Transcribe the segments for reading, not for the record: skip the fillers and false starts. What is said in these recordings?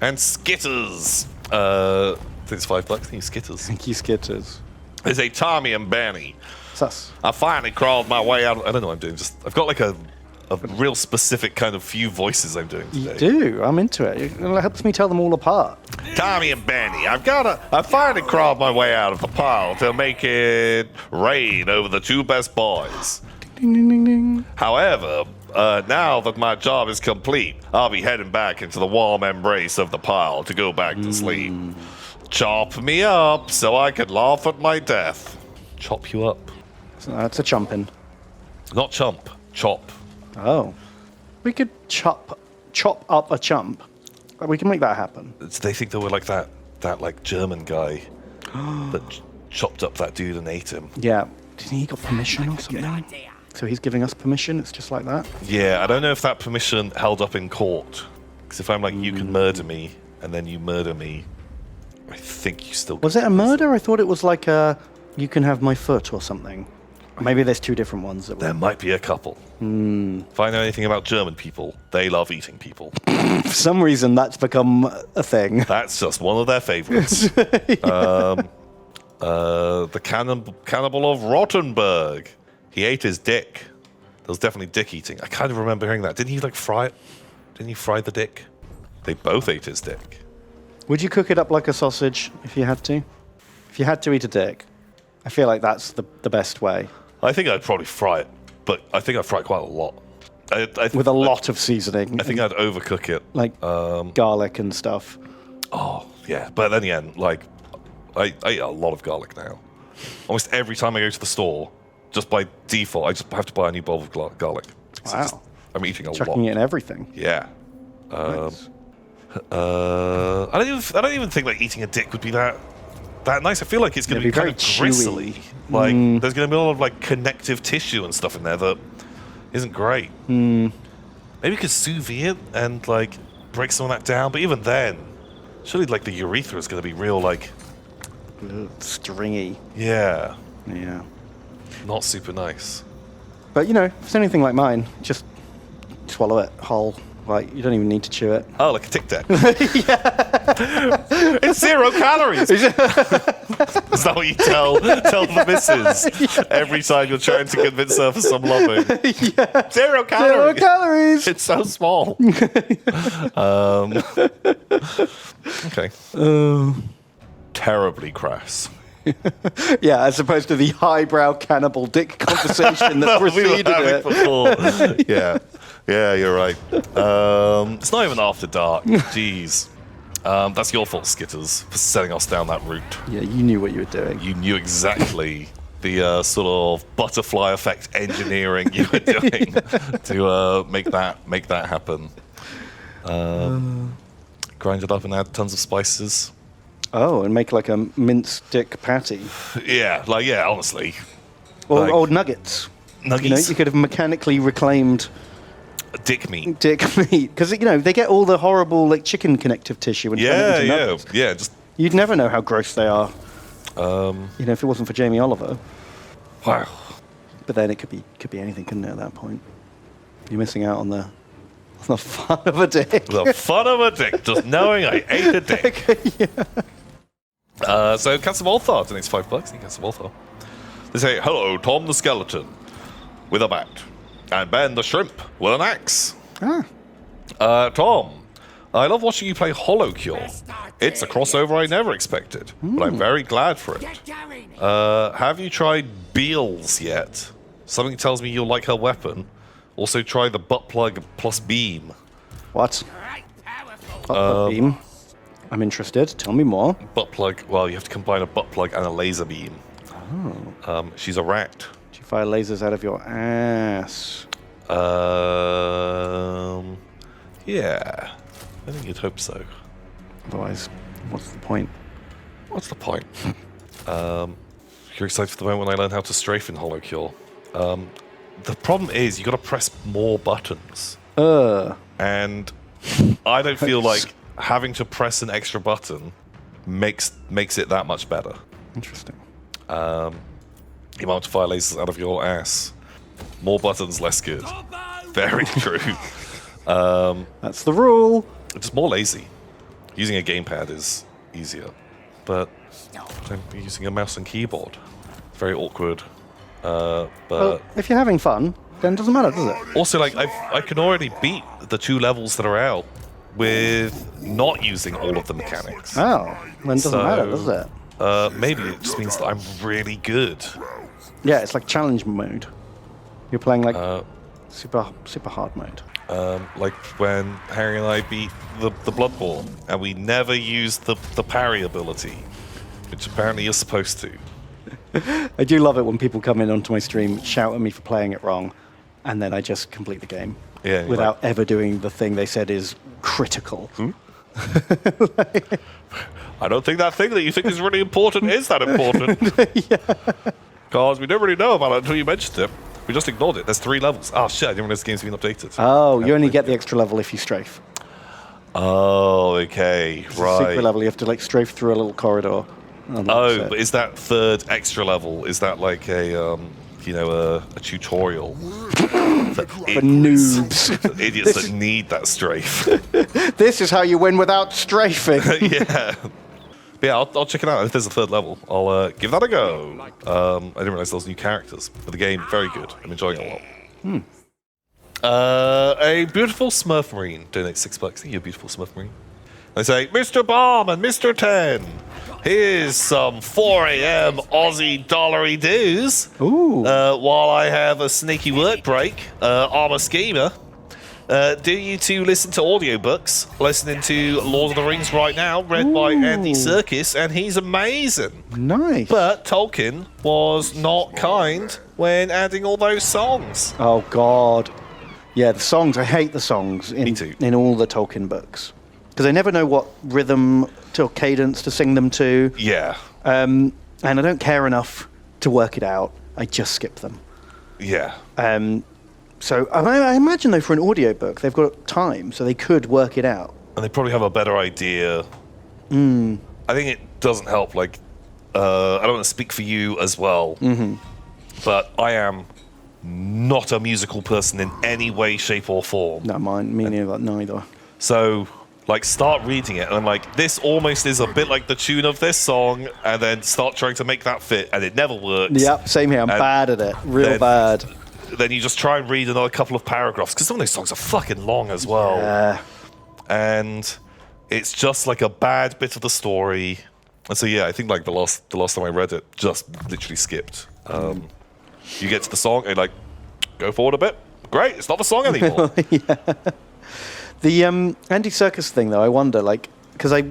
And Skitters. It's $5. Thank you, Skitters. Thank you, Skitters. They say Tommy and Benny. Sus. I finally crawled my way out. I don't know what I'm doing. I've got like a real specific kind of few voices I'm doing today. You do. I'm into it. It helps me tell them all apart. Tommy and Benny, I finally crawled my way out of the pile to make it rain over the two best boys. Ding, ding, ding, ding. However, now that my job is complete, I'll be heading back into the warm embrace of the pile to go back to sleep. Chop me up so I can laugh at my death. Chop you up. So that's a chumping. Not chump, chop. Oh. We could chop up a chump. We can make that happen. They think they were like that like German guy that chopped up that dude and ate him. Yeah. Did he got permission or something? So he's giving us permission? It's just like that? Yeah, I don't know if that permission held up in court. Because if I'm like, you can murder me, and then you murder me, I think you still... Was it a murder? I thought it was like a, you can have my foot or something. Maybe there's two different ones. There might be a couple. If I know anything about German people, they love eating people. For some reason, that's become a thing. That's just one of their favorites. The cannibal of Rottenburg. He ate his dick. There was definitely dick eating. I kind of remember hearing that. Didn't he like fry it? Didn't he fry the dick? They both ate his dick. Would you cook it up like a sausage if you had to? If you had to eat a dick, I feel like that's the best way. I think I'd probably fry it, but I think I'd fry it quite a lot. With a lot of seasoning. I think I'd overcook it. Like garlic and stuff. Oh, yeah. But then again, like, I eat a lot of garlic now. Almost every time I go to the store, just by default, I just have to buy a new bowl of garlic. Wow. I'm eating a lot. Chucking it in everything. Yeah. Nice. I don't even think like eating a dick would be that nice. I feel like it's going to be kind very of gristly. Like there's going to be a lot of like connective tissue and stuff in there that isn't great. Maybe you could sous vide it and like break some of that down. But even then, surely like the urethra is going to be real like stringy. Yeah. Yeah. Not super nice. But you know, if it's anything like mine, just swallow it whole. Like, you don't even need to chew it. Oh, like a tic tac. It's 0 calories. Is that what you tell the missus every time you're trying to convince her for some loving? Yeah. 0 calories. 0 calories. It's so small. Okay. Terribly crass. Yeah, as opposed to the highbrow cannibal dick conversation that preceded it. Before. Yeah, you're right. It's not even after dark. Jeez. That's your fault, Skitters, for setting us down that route. Yeah, you knew what you were doing. You knew exactly the sort of butterfly effect engineering you were doing to make that happen. Grind it up and add tons of spices. Oh, and make like a minced dick patty. Yeah, honestly. Or nuggets. Nuggets. You know, you could have mechanically reclaimed dick meat. Because, you know, they get all the horrible like chicken connective tissue and turn it into nuggets. Yeah. Just you'd never know how gross they are. You know, if it wasn't for Jamie Oliver. Wow. But then it could be anything, couldn't it? At that point, you're missing out on the fun of a dick. The fun of a dick, just knowing I ate a dick. Yeah. So Cats of Althar donates $5. Cats of Althar. They say, "Hello, Tom the Skeleton with a bat, and Ben the Shrimp with an axe." Tom, I love watching you play Holocure. It's a crossover I never expected, but I'm very glad for it. Have you tried Beals yet? Something tells me you'll like her weapon. Also try the butt plug plus beam. What? Butt plug beam? I'm interested. Tell me more. Butt plug, well, you have to combine a butt plug and a laser beam. Oh. She's a rat. Do you fire lasers out of your ass? Yeah. I think you'd hope so. Otherwise, what's the point? What's the point? You're excited for the moment when I learn how to strafe in Holocure. The problem is you got to press more buttons. And I don't feel like having to press an extra button makes it that much better. Interesting. You might want to fire lasers out of your ass. More buttons, less good. Very true. That's the rule. Just more lazy. Using a gamepad is easier, but I'm using a mouse and keyboard. It's very awkward. But Well, if you're having fun, then it doesn't matter, does it? also, like, I can already beat the 2 levels that are out with not using all of the mechanics. Oh, then it doesn't matter, does it? Maybe it just means that I'm really good. Yeah, it's like challenge mode. You're playing like super hard mode. Like when Harry and I beat the Bloodborne, and we never used the parry ability, which apparently you're supposed to. I do love it when people come in onto my stream, shout at me for playing it wrong, and then I just complete the game without ever doing the thing they said is critical. I don't think that thing that you think is really important is that important. Because we don't really know about it until you mentioned it. We just ignored it. There's 3 levels. Oh shit, I didn't realize the game's been updated. Oh, you only get the extra level if you strafe. Oh, okay, right. Secret level, you have to like strafe through a little corridor. Oh, but is that 3rd extra level? Is that like a tutorial for noobs, for idiots that need that strafe? This is how you win without strafing. Yeah. But yeah, I'll check it out. If there's a 3rd level, I'll give that a go. I didn't realize there was new characters, but the game, very good. I'm enjoying it a lot. A beautiful Smurf Marine donates $6. Thank you, beautiful Smurf Marine. They say, Mr. Bomb and Mr. 10, here's some 4 a.m. Aussie dollary dues. Ooh. While I have a sneaky work break, I'm a schemer. Do you two listen to audiobooks? Listening to Lord of the Rings right now, read by Andy Serkis, and he's amazing. Nice. But Tolkien was not kind when adding all those songs. Oh, God. Yeah, the songs. I hate the songs Me too. in all the Tolkien books. Because I never know what rhythm or cadence to sing them to. Yeah. And I don't care enough to work it out. I just skip them. Yeah. So I imagine, though, for an audiobook, they've got time, so they could work it out. And they probably have a better idea. I think it doesn't help. Like, I don't want to speak for you as well, but I am not a musical person in any way, shape, or form. No, me neither. So, like, start reading it, and I'm like, this almost is a bit like the tune of this song, and then start trying to make that fit, and it never works. Yep, same here. I'm bad at it. Real bad. Then you just try and read another couple of paragraphs, because some of those songs are fucking long as well. Yeah. And it's just like a bad bit of the story. And so, yeah, I think like the last time I read it, just literally skipped. You get to the song, and you're like, go forward a bit. Great, it's not the song anymore. Yeah. The Andy Serkis thing, though, I wonder, like, because I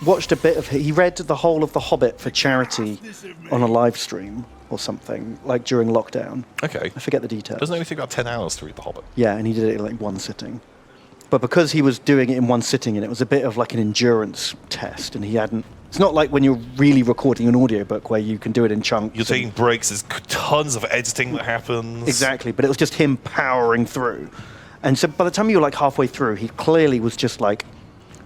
watched a bit of he read the whole of The Hobbit for charity on a live stream or something, like during lockdown. Okay. I forget the details. Doesn't it only take about 10 hours to read The Hobbit? Yeah, and he did it in like one sitting. But because he was doing it in one sitting, and it was a bit of like an endurance test, and he hadn't... It's not like when you're really recording an audiobook where you can do it in chunks. You're taking breaks, there's tons of editing that happens. Exactly, but it was just him powering through. And so by the time you were like halfway through, he clearly was just like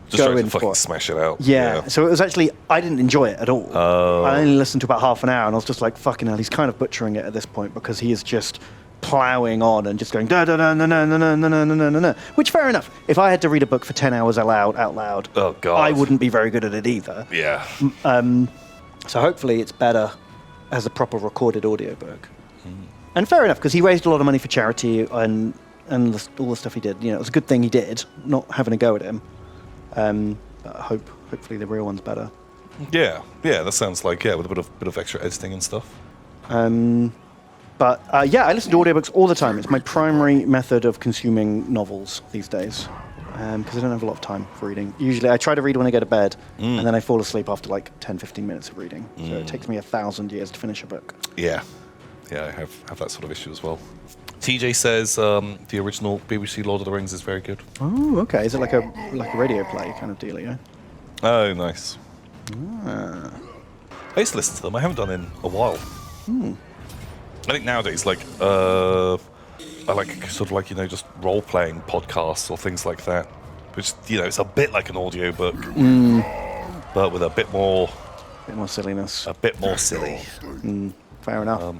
just trying going to fucking for it. Smash it out. Yeah, so it was actually... I didn't enjoy it at all. I only listened to about half an hour, and I was just like, fucking hell, he's kind of butchering it at this point, because he is just ploughing on and just going da da da da da da da da da da da. Which, fair enough. If I had to read a book for 10 hours out loud, oh god, I wouldn't be very good at it either. Yeah. So hopefully it's better as a proper recorded audiobook. And fair enough, because he raised a lot of money for charity and all the stuff he did. You know, it was a good thing he did, not having a go at him. But hopefully the real one's better. Yeah, that sounds like with a bit of extra editing and stuff. But I listen to audiobooks all the time. It's my primary method of consuming novels these days, because I don't have a lot of time for reading. Usually I try to read when I go to bed, and then I fall asleep after like 10-15 minutes of reading. So it takes me 1,000 years to finish a book. Yeah, I have that sort of issue as well. TJ says the original BBC Lord of the Rings is very good. Oh, okay. Is it like a radio play kind of deal, yeah? Oh, nice. I used to listen to them. I haven't done in a while. I think nowadays, like, I like sort of like, just role-playing podcasts or things like that, which, it's a bit like an audiobook, but with a bit more silliness. A bit more silly. Fair enough.